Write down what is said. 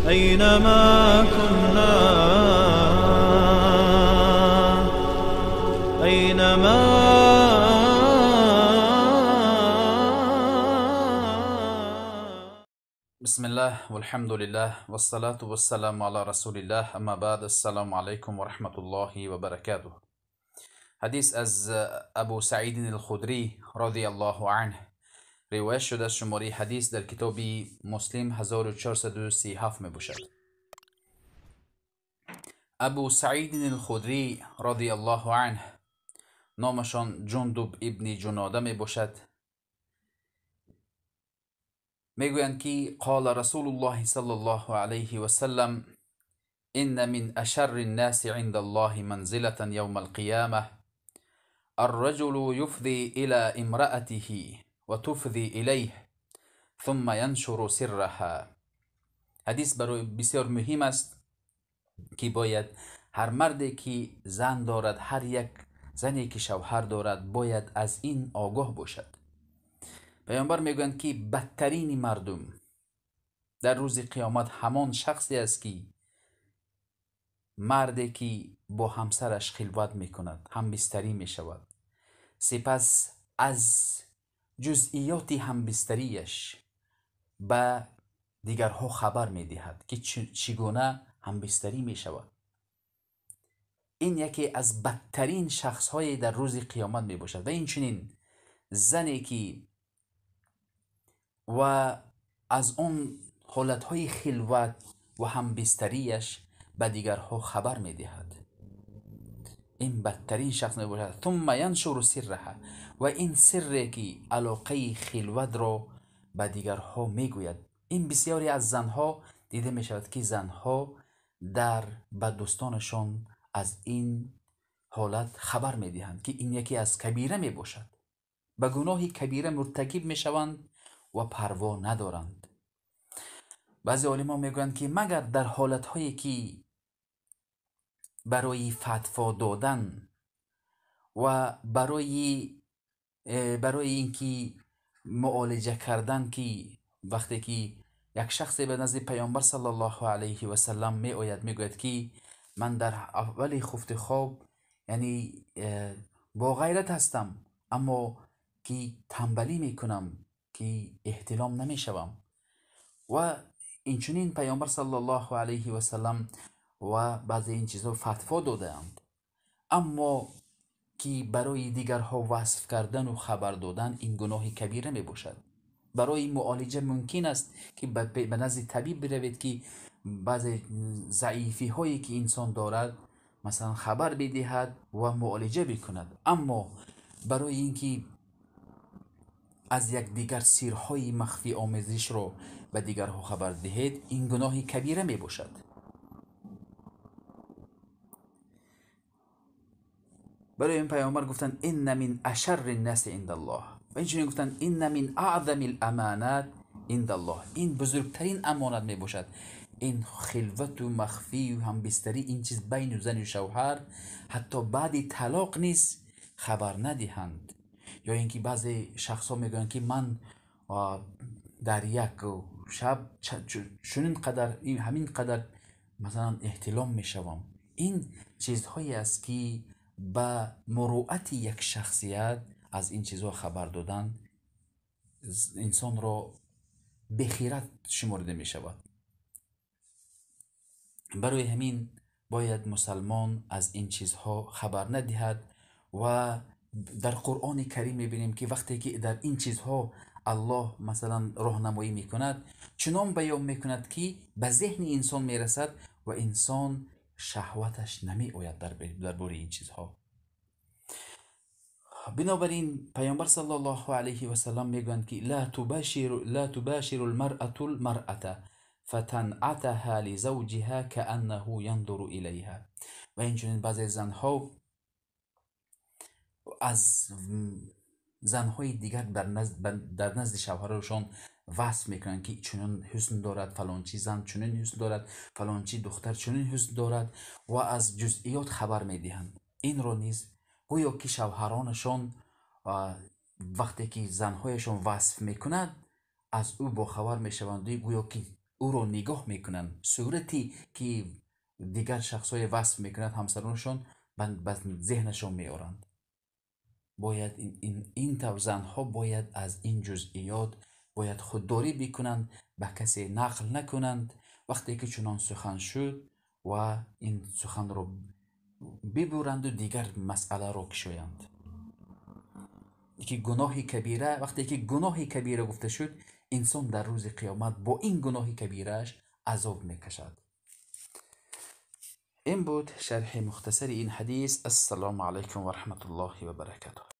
أينما كنا أينما بسم الله والحمد لله والصلاة والسلام على رسول الله اما بعد السلام عليكم ورحمة الله وبركاته. حدیث از ابو سعید الخدری رضی الله عنه روایت شده. شماره حدیث در کتاب مسلم 1437 می باشد. ابو سعید الخدری رضی الله عنه نامشان جندب ابن جناده می باشد. میگویند که قال رسول الله صلی الله علیه و سلم ان من اشر الناس عند الله منزلة يوم القيامة الرجل يفضي الى امرأته وتفضي اليه ثم ينشر سرها. حدیث برای بسیار مهم است که باید هر مردی که زن دارد، هر یک زنی که شوهر دارد، باید از این آگاه باشد. پیامبر میگویند که بدترین مردم در روز قیامت همان شخصی است که مردی که با همسرش خلوت میکند، همبستری میشود، سپس از جزئیات همبستریش به دیگرها خبر میدهد که چگونه همبستری میشود. این یکی از بدترین شخصهای در روز قیامت میباشد. و این چنین زنی که و از اون حالتهای خلوت و همبستریش به دیگرها خبر میدهد، این بدترین شخص میباشد. ثم ینشر سرها، و این سری که علاقه خلوت را به دیگرها میگوید. این بسیاری از زنها دیده میشود که زنها به دوستانشان از این حالت خبر میدهند که این یکی از کبیره میباشد. به گناه کبیره مرتکب میشوند و پروا ندارند. بعضی علما میگویند که مگر در حالتهایی که برای فتوا دادن و برای اینکه معالجه کردن، که وقتی که یک شخصی به نزد پیامبر صلی الله علیه و سلم می آید، میگوید که من در اول خفت خواب یعنی با غیرت هستم، اما که تنبلی میکنم که احتلام نمیشوم، و اینچنین پیامبر صلی الله علیه و سلم و بعضی این چیزها فتوا دادند. اما که برای دیگرها وصف کردن و خبر دادن این گناه کبیره می باشد. برای معالجه ممکن است که به نزد طبیب بروید که بعضی ضعیفی هایی که انسان دارد مثلا خبر بدهد و معالجه بکند. اما برای اینکه از یک دیگر سیرهای مخفی آمیزش رو به دیگرها خبر دهید، این گناه کبیره می باشد. برای این پیامبر گفتن ان من اشر الناس عند الله، و اینجوری گفتن ان من اعظم الامانات عند الله. این بزرگترین امانت می باشد. این خلوت و مخفی و همبستری، این چیز بین زن و شوهر حتی بعد طلاق نیز خبر ندهند. یا اینکه بعضی شخصا میگن که من در یک شب چنین قدر همین قدر مثلا احتلام میشوم. این چیزهایی است که به مروءت یک شخصیت از این چیزها خبر دادن انسان را بخیرت شمرده می شود. برای همین باید مسلمان از این چیزها خبر ندهد. و در قرآن کریم میبینیم که وقتی که در این چیزها الله مثلا راهنمایی میکند، چنان بیان میکند که به ذهن انسان میرسد و انسان شهوتش نمی آید در باره این چیزها. بنابراین پیامبر صلی الله علیه و سلم میگویند که لا تباشر المرأة المرأة فتنعتها لزوجها كأنه ينظر إليها. و اینچنین بعضی زنها از زنهای دیگر در نزد شوهرشان وصف میکنن که چنین حسن دارد، فلانچی زن چنین حسن دارد، فلانچی دختر چنین حسن دارد، و از جزئیات خبر میدهند. این رو نیز گویا که شوهرانشان وقتی که زنهایشان وصف میکنند از او با خبر میشوند، گویا که او رو نگاه میکنن، صورتی که دیگر شخصای وصف میکنند همسرانشون به ذهنشون میارند. باید این زنها باید از این جزئیات باید خودداری بکنند، به کسی نقل نکنند. وقتی که چنان سخن شد و این سخن رو ببرند و دیگر مسئله رو کشویند. که گناه کبیره، وقتی که گناه کبیره گفته شد، انسان در روز قیامت با این گناه کبیرش عذاب میکشد. این بود شرح مختصر این حدیث. السلام علیکم و رحمت الله و برکاته.